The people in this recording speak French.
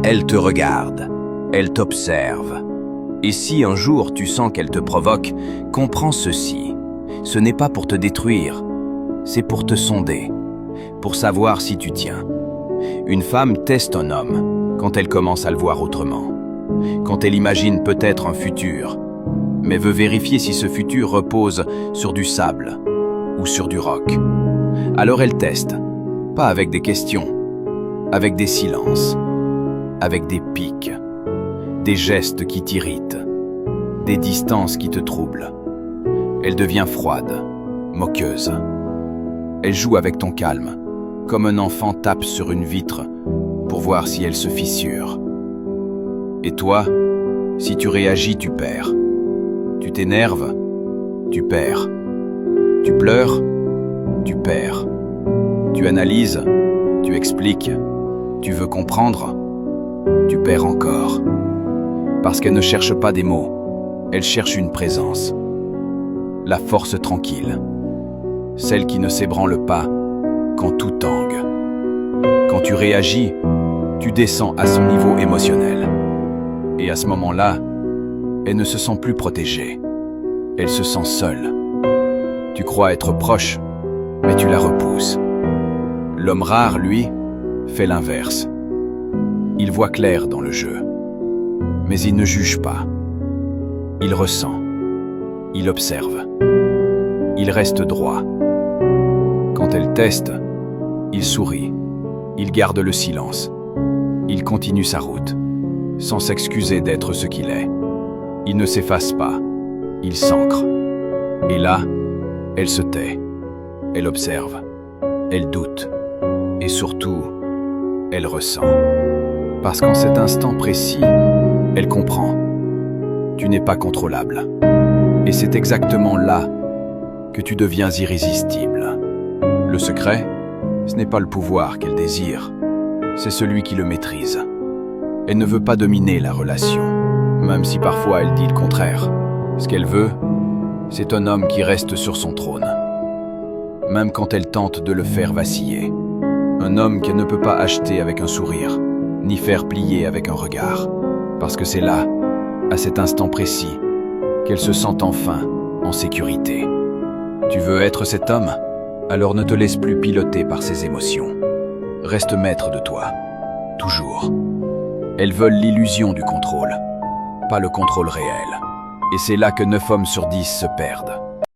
Elle te regarde, elle t'observe. Et si un jour tu sens qu'elle te provoque, comprends ceci. Ce n'est pas pour te détruire, c'est pour te sonder, pour savoir si tu tiens. Une femme teste un homme quand elle commence à le voir autrement, quand elle imagine peut-être un futur, mais veut vérifier si ce futur repose sur du sable ou sur du roc. Alors elle teste, pas avec des questions, avec des silences, avec des pics, des gestes qui t'irritent, des distances qui te troublent. Elle devient froide, moqueuse. Elle joue avec ton calme, comme un enfant tape sur une vitre pour voir si elle se fissure. Et toi, si tu réagis, tu perds. Tu t'énerves, tu perds. Tu pleures, tu perds. Tu analyses, tu expliques, tu veux comprendre, tu perds encore. Parce qu'elle ne cherche pas des mots, elle cherche une présence. La force tranquille, celle qui ne s'ébranle pas quand tout tangue. Quand tu réagis, tu descends à son niveau émotionnel. Et à ce moment-là, elle ne se sent plus protégée. Elle se sent seule. Tu crois être proche, mais tu la repousses. L'homme rare, lui, fait l'inverse. Il voit clair dans le jeu, mais il ne juge pas. Il ressent, il observe, il reste droit. Quand elle teste, il sourit, il garde le silence, il continue sa route, sans s'excuser d'être ce qu'il est. Il ne s'efface pas, il s'ancre. Et là, elle se tait, elle observe, elle doute, et surtout, elle ressent. Parce qu'en cet instant précis, elle comprend. Tu n'es pas contrôlable. Et c'est exactement là que tu deviens irrésistible. Le secret, ce n'est pas le pouvoir qu'elle désire, c'est celui qui le maîtrise. Elle ne veut pas dominer la relation, même si parfois elle dit le contraire. Ce qu'elle veut, c'est un homme qui reste sur son trône, même quand elle tente de le faire vaciller. Un homme qu'elle ne peut pas acheter avec un sourire, ni faire plier avec un regard. Parce que c'est là, à cet instant précis, qu'elle se sent enfin en sécurité. Tu veux être cet homme? Alors ne te laisse plus piloter par ses émotions. Reste maître de toi, toujours. Elles veulent l'illusion du contrôle, pas le contrôle réel. Et c'est là que 9 hommes sur 10 se perdent.